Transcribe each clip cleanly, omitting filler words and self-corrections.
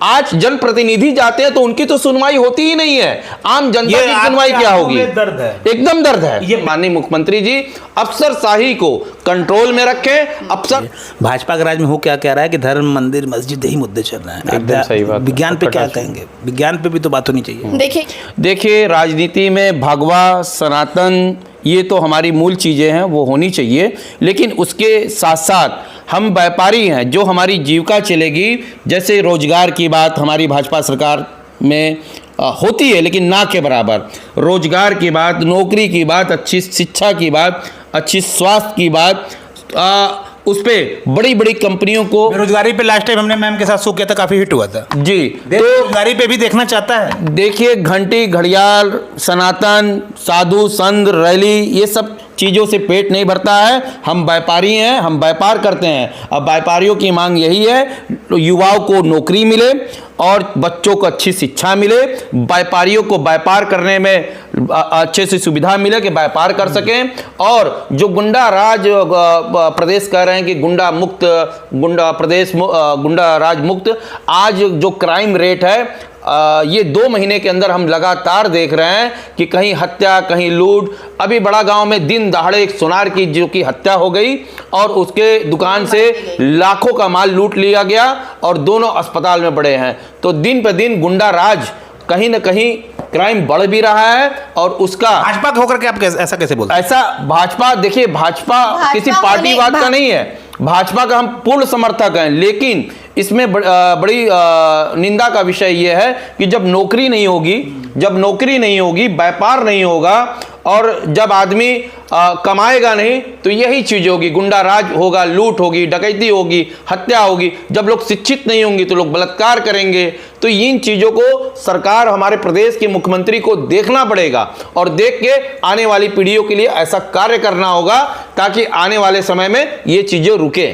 आज जनप्रतिनिधि जाते हैं तो उनकी तो सुनवाई होती ही नहीं है, आम जनता की सुनवाई क्या होगी? दर्द है, एकदम दर्द है। ये माननीय मुख्यमंत्री जी अफसरशाही को कंट्रोल में रखें। अफसर भाजपा के राज में हो क्या कह रहा है कि धर्म, मंदिर, मस्जिद यही मुद्दे चल रहे हैं। एकदम सही बात। विज्ञान पे क्या कहेंगे? विज्ञान पे भी तो बात होनी चाहिए। देखिए राजनीति में भगवा, सनातन, ये तो हमारी मूल चीज़ें हैं, वो होनी चाहिए, लेकिन उसके साथ साथ हम व्यापारी हैं, जो हमारी जीविका चलेगी, जैसे रोजगार की बात हमारी भाजपा सरकार में होती है, लेकिन ना के बराबर। रोजगार की बात, नौकरी की बात, अच्छी शिक्षा की बात, अच्छी स्वास्थ्य की बात, उस पे बड़ी बड़ी कंपनियों को बेरोजगारी पे लास्ट टाइम हमने मैम के साथ शो किया था, काफी हिट हुआ था जी। तो बेरोजगारी पे भी देखना चाहता है। देखिए घंटी, घड़ियाल, सनातन, साधु, संत, रैली, ये सब चीज़ों से पेट नहीं भरता है। हम व्यापारी हैं, हम व्यापार करते हैं। अब व्यापारियों की मांग यही है, तो युवाओं को नौकरी मिले और बच्चों को अच्छी शिक्षा मिले, व्यापारियों को व्यापार करने में अच्छे से सुविधा मिले कि व्यापार कर सकें। और जो गुंडा राज प्रदेश कह रहे हैं कि गुंडा मुक्त, गुंडा प्रदेश, गुंडा राज मुक्त, आज जो क्राइम रेट है ये 2 महीने के अंदर हम लगातार देख रहे हैं कि कहीं हत्या, कहीं लूट। अभी बड़ा गांव में दिन दहाड़े एक सुनार की जो की हत्या हो गई और उसके दुकान से लाखों का माल लूट लिया गया और दोनों अस्पताल में पड़े हैं। तो दिन पर दिन गुंडा राज, कहीं ना कहीं क्राइम बढ़ भी रहा है। और उसका भाजपा होकर के आप ऐसा कैसे बोलते हैं? ऐसा भाजपा, देखिए भाजपा किसी पार्टीवाद का नहीं है, भाजपा का हम पूर्ण समर्थक हैं, लेकिन इसमें बड़ी निंदा का विषय यह है कि जब नौकरी नहीं होगी, व्यापार नहीं होगा और जब आदमी कमाएगा नहीं तो यही चीज होगी, गुंडा राज होगा, लूट होगी, डकैती होगी, हत्या होगी। जब लोग शिक्षित नहीं होंगे तो लोग बलात्कार करेंगे। तो इन चीजों को सरकार, हमारे प्रदेश के मुख्यमंत्री को देखना पड़ेगा और देख के आने वाली पीढ़ियों के लिए ऐसा कार्य करना होगा ताकि आने वाले समय में ये चीजें रुके।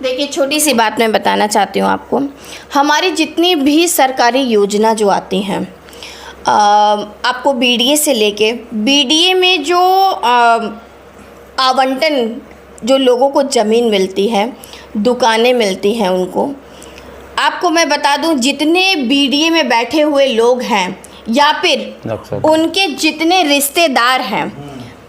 देखिए छोटी सी बात मैं बताना चाहती हूँ आपको, हमारी जितनी भी सरकारी योजना जो आती हैं, आपको बीडीए से लेके, बीडीए में जो आवंटन, जो लोगों को ज़मीन मिलती है, दुकानें मिलती हैं उनको, आपको मैं बता दूं जितने बीडीए में बैठे हुए लोग हैं या फिर उनके जितने रिश्तेदार हैं,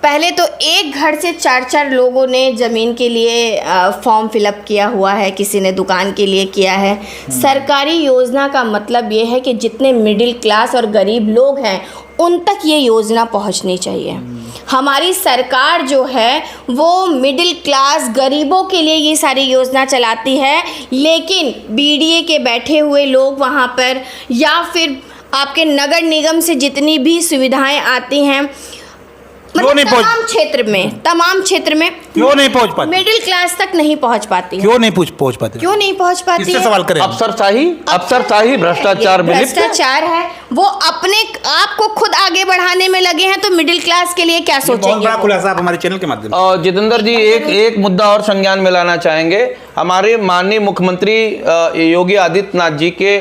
पहले तो एक घर से 4-4 लोगों ने ज़मीन के लिए फॉर्म फिलअप किया हुआ है, किसी ने दुकान के लिए किया है। सरकारी योजना का मतलब ये है कि जितने मिडिल क्लास और गरीब लोग हैं उन तक ये योजना पहुंचनी चाहिए। हमारी सरकार जो है वो मिडिल क्लास गरीबों के लिए ये सारी योजना चलाती है, लेकिन बीडीए के बैठे हुए लोग वहाँ पर या फिर आपके नगर निगम से जितनी भी सुविधाएं आती हैं, मतलब तमाम क्षेत्र में क्यों नहीं पहुंच पाती, मिडिल क्लास तक नहीं पहुंच पाती। क्यों नहीं पहुंच पाती? किससे सवाल करें? अफसरशाही भ्रष्टाचार है, वो अपने आप को खुद आगे बढ़ाने में लगे हैं, तो मिडिल क्लास के लिए क्या सोचेंगे? बहुत बड़ा खुलासा आप हमारे चैनल के माध्यम से। जितेंद्र जी एक मुद्दा और संज्ञान में लाना चाहेंगे। हमारे माननीय मुख्यमंत्री योगी आदित्यनाथ जी के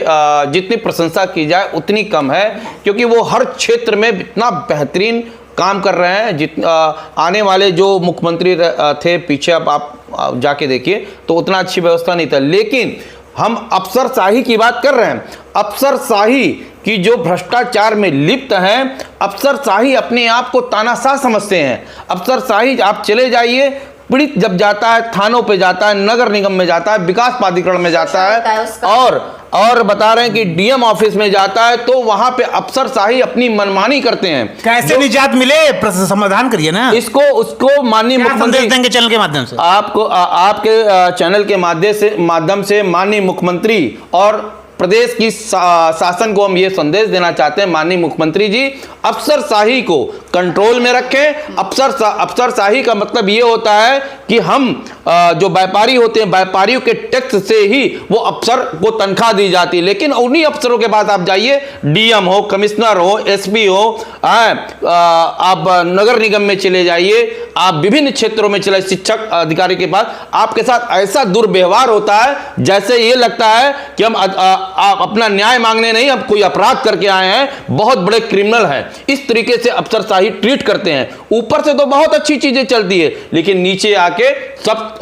जितनी प्रशंसा की जाए उतनी कम है, क्योंकि वो हर क्षेत्र में इतना बेहतरीन काम कर रहे हैं। आने वाले जो मुख्यमंत्री थे पीछे, आप जाके देखिए तो उतना अच्छी व्यवस्था नहीं था। लेकिन हम अफसरशाही की बात कर रहे हैं, अफसरशाही की जो भ्रष्टाचार में लिप्त हैं, अफसरशाही अपने आप को तानाशाह समझते हैं। अफसरशाही, आप चले जाइए, पीड़ित जब जाता है थानों पे जाता है, नगर निगम में जाता है, विकास प्राधिकरण में जाता है और बता रहे हैं कि डीएम ऑफिस में जाता है, तो वहां पे अफसरशाही अपनी मनमानी करते हैं। कैसे निजात मिले, समाधान करिए ना इसको। उसको माननीय मुख्यमंत्री देंगे चैनल के माध्यम से आपको, आपके चैनल के माध्यम से माननीय मुख्यमंत्री और प्रदेश की शासन को हम ये संदेश देना चाहते हैं, माननीय मुख्यमंत्री जी अफसरशाही को कंट्रोल में रखें। अफसरशाही का मतलब ये होता है कि हम जो व्यापारी होते हैं, व्यापारियों के टैक्स से ही वो अफसर को तनख्वाह दी जाती है, लेकिन उन्हीं अफसरों के पास आप जाइए, डीएम हो, कमिश्नर हो, एसपी हो, आप नगर निगम में चले जाइए, आप विभिन्न क्षेत्रों में चले, शिक्षक अधिकारी के पास आपके साथ ऐसा दुर्व्यवहार होता है जैसे ये लगता है कि हम अपना न्याय मांगने नहीं, अब कोई अपराध करके आए हैं, बहुत बड़े क्रिमिनल हैं। इस तरीके से अफसरशाही ही ट्रीट करते हैं। ऊपर से तो बहुत अच्छी चीजें चलती है, लेकिन नीचे आके सब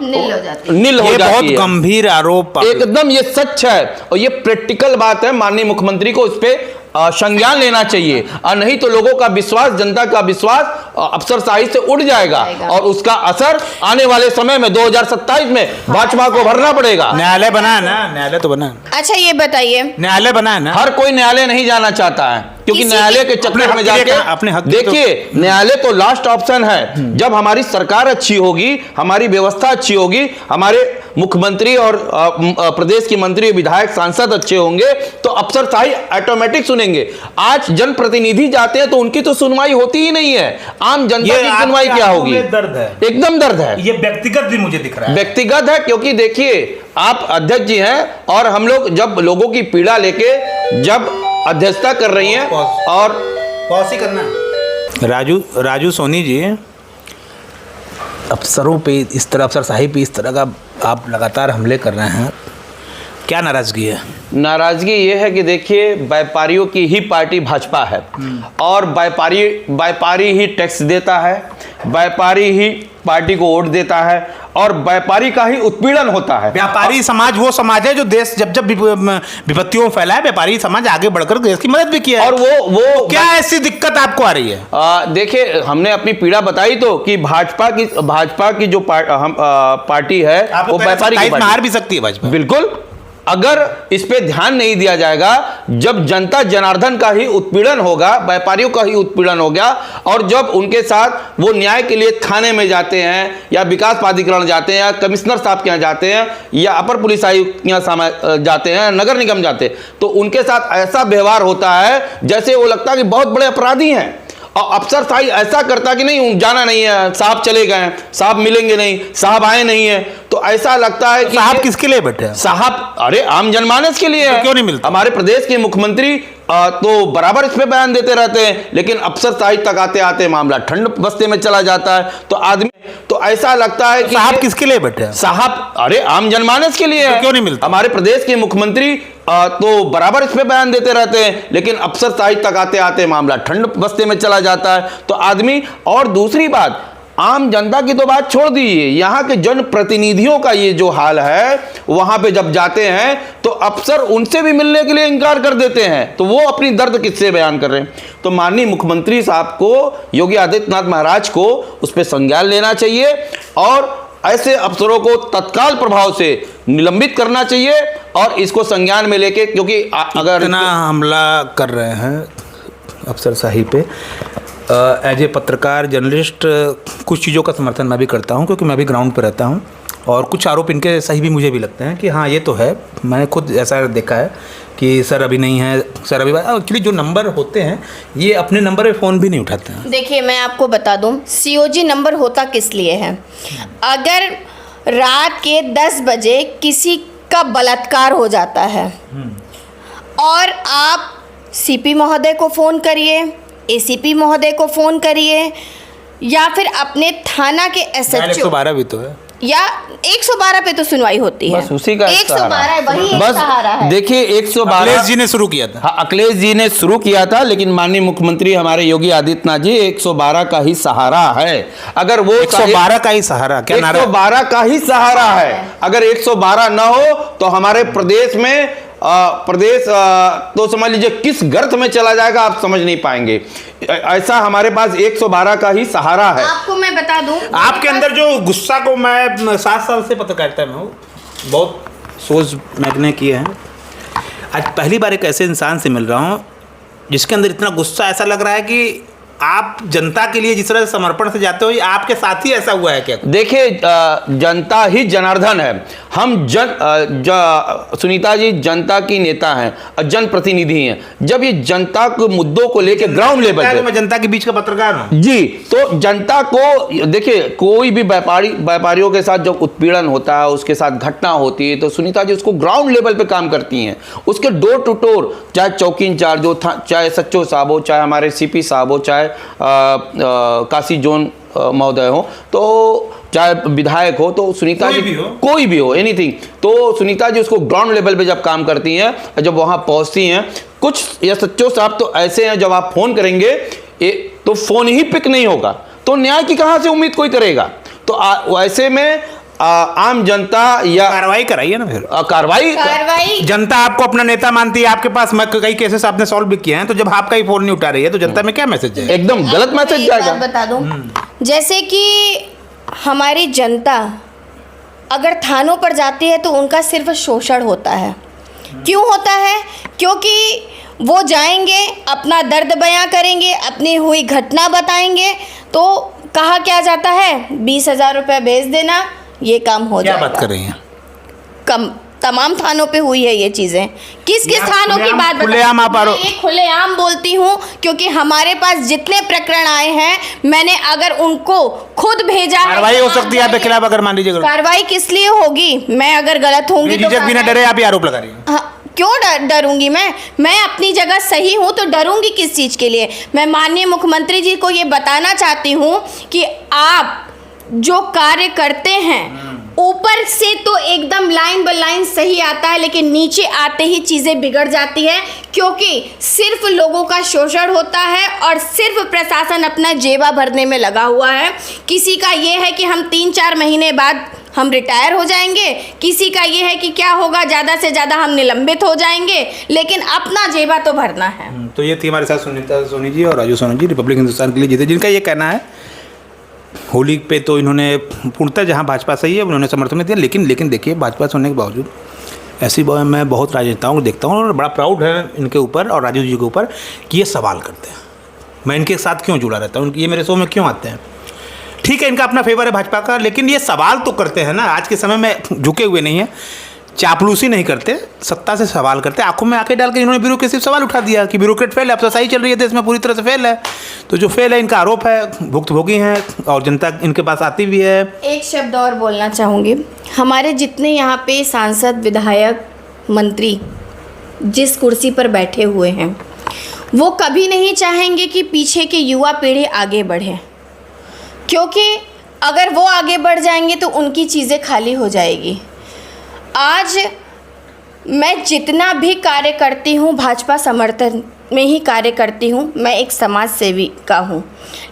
नील हो जाती है। बहुत गंभीर आरोप, एकदम ये सच है और ये प्रैक्टिकल बात है। माननीय मुख्यमंत्री को इस पे संज्ञान लेना चाहिए, और नहीं तो लोगों का विश्वास, जनता का विश्वास अफसरशाही से उड़ जाएगा और उसका असर आने वाले समय में 2027 में भाजपा को भरना पड़ेगा। न्यायालय बना है ना, न्यायालय तो बना है। अच्छा ये बताइए, न्यायालय बना है ना। हर कोई न्यायालय नहीं जाना चाहता है, क्योंकि न्यायालय के चक्कर में जाके अपने हक देखिए, न्यायालय तो लास्ट ऑप्शन है। जब हमारी सरकार अच्छी होगी, हमारी व्यवस्था अच्छी होगी, हमारे मुख्यमंत्री और प्रदेश के मंत्री, विधायक, सांसद अच्छे होंगे, तो अफसरशाही ऑटोमेटिक सुनेंगे। आज जनप्रतिनिधि जाते हैं तो उनकी तो सुनवाई होती ही नहीं है, आम जनता की सुनवाई क्या होगी? दर्द है, एकदम दर्द है। ये व्यक्तिगत भी मुझे दिख रहा है, व्यक्तिगत है, क्योंकि देखिए आप अध्यक्ष जी हैं और हम लोग जब लोगों की पीड़ा लेके जब अध्यक्षता कर रही हैं और पॉज ही करना है। राजू सोनी जी, अफसरों पे इस तरह, अफसरशाही पे इस तरह का आप लगातार हमले कर रहे हैं, क्या नाराजगी है? नाराजगी ये है कि देखिए, व्यापारियों की ही पार्टी भाजपा है और व्यापारी ही टैक्स देता है, व्यापारी ही पार्टी को वोट देता है और व्यापारी का ही उत्पीड़न होता है। व्यापारी समाज वो समाज है जो देश जब विपत्तियों में फैला है, व्यापारी समाज आगे बढ़कर देश की मदद भी किया है। और वो क्या ऐसी दिक्कत आपको आ रही है? देखिए, हमने अपनी पीड़ा बताई तो कि भाजपा की जो पार्टी है वो व्यापारी की पार्टी हार भी सकती है भाजपा, बिल्कुल। अगर इस पे ध्यान नहीं दिया जाएगा, जब जनता जनार्दन का ही उत्पीड़न होगा, व्यापारियों का ही उत्पीड़न होगा, और जब उनके साथ वो न्याय के लिए थाने में जाते हैं या विकास प्राधिकरण जाते हैं या कमिश्नर साहब के यहाँ जाते हैं या अपर पुलिस आयुक्त के यहाँ जाते हैं, नगर निगम जाते हैं, तो उनके साथ ऐसा व्यवहार होता है जैसे वो लगता है कि बहुत बड़े अपराधी हैं। और अफसरशाही ऐसा करता कि नहीं, जाना नहीं है, साहब चले गए, साहब मिलेंगे नहीं, साहब आए नहीं है, तो ऐसा लगता है कि साहब किसके लिए बैठे हैं? साहब अरे आम जनमानस के लिए तो क्यों नहीं मिलता? हमारे प्रदेश के मुख्यमंत्री तो बराबर इस पे बयान देते रहते हैं, लेकिन अफसरशाही तक आते आते मामला ठंड बस्ते में चला जाता है। तो आदमी तो ऐसा लगता है कि साहब किसके लिए बैठे हैं? साहब अरे आम जनमानस के लिए तो क्यों नहीं मिलता? हमारे प्रदेश के मुख्यमंत्री तो बराबर इस पे बयान देते रहते हैं, लेकिन अफसरशाही तक आते आते मामला ठंड बस्ते में चला जाता है। तो आदमी, और दूसरी बात, आम जनता की तो बात छोड़ दीजिए, यहाँ के जनप्रतिनिधियों का ये जो हाल है, वहां पे जब जाते हैं तो अफसर उनसे भी मिलने के लिए इनकार कर देते हैं, तो वो अपनी दर्द किससे बयान कर रहे हैं? तो माननीय मुख्यमंत्री साहब को, योगी आदित्यनाथ महाराज को उस पर संज्ञान लेना चाहिए और ऐसे अफसरों को तत्काल प्रभाव से निलंबित करना चाहिए और इसको संज्ञान में लेके, क्योंकि अगर इतना हमला कर रहे हैं अफसरशाही पे, एज ए पत्रकार, जर्नलिस्ट, कुछ चीज़ों का समर्थन मैं भी करता हूं, क्योंकि मैं भी ग्राउंड पे रहता हूं, और कुछ आरोप इनके सही भी मुझे भी लगते हैं कि हाँ ये तो है। मैंने खुद ऐसा देखा है कि सर अभी नहीं है, सर अभी, एक्चुअली जो नंबर होते हैं ये अपने नंबर पे फ़ोन भी नहीं उठाते हैं। देखिए, मैं आपको बता दूं, COG नंबर होता किस लिए है? अगर रात के 10 बजे किसी का बलात्कार हो जाता है और आप CP महोदय को फ़ोन करिए, ACP महोदय को फ़ोन करिए, या फिर अपने थाना के SHO, 112 भी तो है, या 112 पे तो सुनवाई होती है। बस उसी का 112 वही एक सहारा है। देखिए 112 अखिलेश जी ने शुरू किया था। हाँ, अखिलेश जी ने शुरू किया था, लेकिन माननीय मुख्यमंत्री हमारे योगी आदित्यनाथ जी 112 का ही सहारा है। अगर वो 112 का ही सहारा, क्या नारा? 112 का ही सहारा है। अगर 112 ना हो तो हमारे प्रदेश में तो समझ लीजिए किस गर्त में चला जाएगा, आप समझ नहीं पाएंगे। ऐसा हमारे पास 112 का ही सहारा है। आपको मैं बता दूं, आपके अंदर जो गुस्सा को, मैं 7 साल से पत्रकारिता में हूँ, बहुत सोच मैंने किए हैं, आज पहली बार एक ऐसे इंसान से मिल रहा हूँ जिसके अंदर इतना गुस्सा, ऐसा लग रहा है कि आप जनता के लिए जिस तरह से समर्पण से जाते हो, आपके साथ ही ऐसा हुआ है क्या? देखिए, जनता ही जनार्दन है। हम सुनीता जी जनता की नेता हैं और जनप्रतिनिधि हैं। जब ये जनता के मुद्दों को लेकर ग्राउंड लेवल पे, मैं जनता के बीच का पत्रकार हूँ जी, तो जनता को देखिए, कोई भी व्यापारियों के साथ जब उत्पीड़न होता है, उसके साथ घटना होती है, तो सुनीता जी उसको ग्राउंड लेवल पे काम करती हैं। उसके डोर टू डोर, चाहे चौकी इंचार्ज हो, चाहे SHO साहब हो, चाहे हमारे CP साहब हो, चाहे काशी जोन महोदय हो, तो चाहे विधायक हो, तो सुनीता जी कोई भी हो एनीथिंग, तो सुनीता जी उसको ग्राउंड लेवल पे जब काम करती हैं, जब वहाँ पहुँचती हैं, कुछ SHO साहब तो ऐसे हैं, जब आप फ़ोन करेंगे तो फ़ोन ही पिक नहीं होगा, तो न्याय की कहाँ से उम्मीद कोई करेगा। तो ऐसे में आम जनता या कार्रवाई कराइए ना फिर। कार्रवाई जनता आपको अपना नेता मानती है, आपके पास कई केसेस आपने सॉल्व भी किए हैं, तो जब आपका ही फोन नहीं उठा रही है तो जनता में क्या मैसेज जाएगा? एकदम गलत मैसेज मैं एक जाएगा। बात बता दूं, जैसे कि हमारी जनता अगर थानों पर जाती है तो उनका सिर्फ शोषण होता है। क्यों होता है? क्योंकि वो जाएंगे, अपना दर्द बयां करेंगे, अपनी हुई घटना बताएंगे, तो कहा क्या जाता है 20,000 रुपये भेज देना, ये काम हो क्या जाएगा। बात कर रही हैं? तमाम थानों पे हुई है ये चीज़ें। किस किस थानों की बात खुलेआम आप मैं ये खुलेआम बोलती हूँ, क्योंकि हमारे पास जितने प्रकरण आए हैं, मैंने अगर उनको खुद भेजा है, कार्रवाई हो सकती है आपके खिलाफ अगर मान लीजिए। कार्रवाई किस लिए होगी? मैं अगर गलत होंगी तो झिझक बिना डरे आप ये आरोप लगा रही हैं। हाँ, क्यों डरूंगी मैं अपनी जगह सही हूँ, तो डरूंगी किस चीज़ के लिए? मैं माननीय मुख्यमंत्री जी को ये बताना चाहती हूँ कि आप जो कार्य करते हैं ऊपर से तो एकदम लाइन बाय लाइन सही आता है, लेकिन नीचे आते ही चीज़ें बिगड़ जाती है, क्योंकि सिर्फ लोगों का शोषण होता है और सिर्फ प्रशासन अपना जेबा भरने में लगा हुआ है। किसी का ये है कि हम 3-4 महीने बाद हम रिटायर हो जाएंगे, किसी का ये है कि क्या होगा, ज़्यादा से ज़्यादा हम निलंबित हो जाएंगे, लेकिन अपना जेबा तो भरना है। तो ये थी हमारे साथ सुनीता सोनी जी और राजू सोनी जी, रिपब्लिक हिंदुस्तान के लिए जीते, जिनका ये कहना है होली पे तो इन्होंने पूर्णतः जहाँ भाजपा सही है उन्होंने समर्थन नहीं दिया, लेकिन देखिए भाजपा से होने के बावजूद ऐसी मैं बहुत राजनेताओं को देखता हूँ और बड़ा प्राउड है इनके ऊपर और राजू जी के ऊपर कि ये सवाल करते हैं। मैं इनके साथ क्यों जुड़ा रहता हूँ, ये मेरे शो में क्यों आते हैं? ठीक है, इनका अपना फेवर है भाजपा का, लेकिन ये सवाल तो करते हैं ना। आज के समय में झुके हुए नहीं है, चापलूसी नहीं करते, सत्ता से सवाल करते। आंखों में आंखें डाल के इन्होंने ब्यूरोक्रेसी से सवाल उठा दिया कि ब्यूरोक्रेट फेल है। अब तो सही चल रही है देश में, पूरी तरह से फेल है। तो जो फेल है इनका आरोप है, भुक्तभोगी हैं और जनता इनके पास आती भी है। एक शब्द और बोलना चाहूँगी, हमारे जितने यहाँ पे सांसद, विधायक, मंत्री जिस कुर्सी पर बैठे हुए हैं, वो कभी नहीं चाहेंगे कि पीछे की युवा पीढ़ी आगे बढ़े, क्योंकि अगर वो आगे बढ़ जाएंगे तो उनकी चीज़ें खाली हो जाएगी। आज मैं जितना भी कार्य करती हूँ भाजपा समर्थन में ही कार्य करती हूँ, मैं एक समाज सेविका हूँ,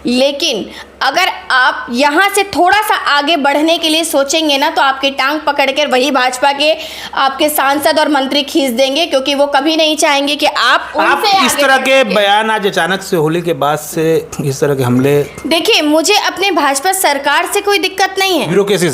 लेकिन अगर आप यहाँ से थोड़ा सा आगे बढ़ने के लिए सोचेंगे ना, तो आपकी टांग पकड़कर वही भाजपा के आपके सांसद और मंत्री खींच देंगे, क्योंकि वो कभी नहीं चाहेंगे कि आप उनसे इस तरह के बयान आज अचानक से होली के बाद से इस तरह के हमले। देखिए, मुझे अपने भाजपा सरकार से कोई दिक्कत नहीं है, ब्यूरोक्रेसी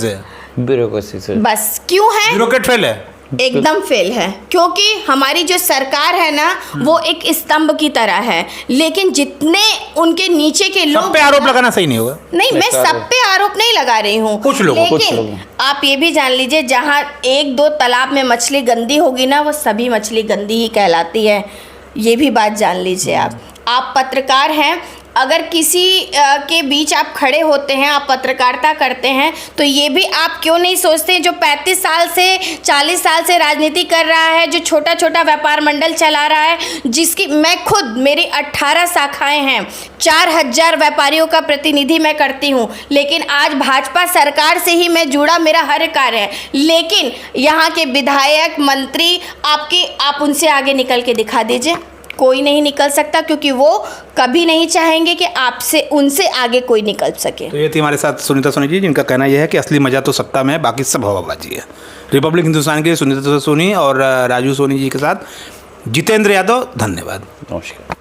से बस। क्यों है? ब्यूरोक्रेट फेल है, एकदम फेल है, क्योंकि हमारी जो सरकार है ना, वो एक स्तंभ की तरह है, लेकिन जितने उनके नीचे के लोग सब पे आरोप लगाना सही नहीं होगा। नहीं, मैं सब पे आरोप नहीं लगा रही हूँ, कुछ लोग लेकिन आप ये भी जान लीजिए, जहाँ 1-2 तालाब में मछली गंदी होगी ना, वो सभी मछली गंदी ही कहलाती है। ये भी बात जान लीजिए। आप पत्रकार हैं, अगर किसी के बीच आप खड़े होते हैं, आप पत्रकारिता करते हैं, तो ये भी आप क्यों नहीं सोचते, जो 35 साल से 40 साल से राजनीति कर रहा है, जो छोटा छोटा व्यापार मंडल चला रहा है, जिसकी मैं खुद, मेरी 18 शाखाएं हैं, 4000 व्यापारियों का प्रतिनिधि मैं करती हूँ, लेकिन आज भाजपा सरकार से ही मैं जुड़ा, मेरा हर कार्य है, लेकिन यहाँ के विधायक, मंत्री, आप उनसे आगे निकल के दिखा दीजिए, कोई नहीं निकल सकता, क्योंकि वो कभी नहीं चाहेंगे कि आपसे, उनसे आगे कोई निकल सके। तो ये थी हमारे साथ सुनीता सोनी जी, जिनका कहना यह है कि असली मजा तो सत्ता में है, बाकी सब हवाबाजी है। रिपब्लिक हिंदुस्तान के सुनीता सोनी और राजू सोनी जी के साथ जितेंद्र यादव, धन्यवाद, नमस्कार।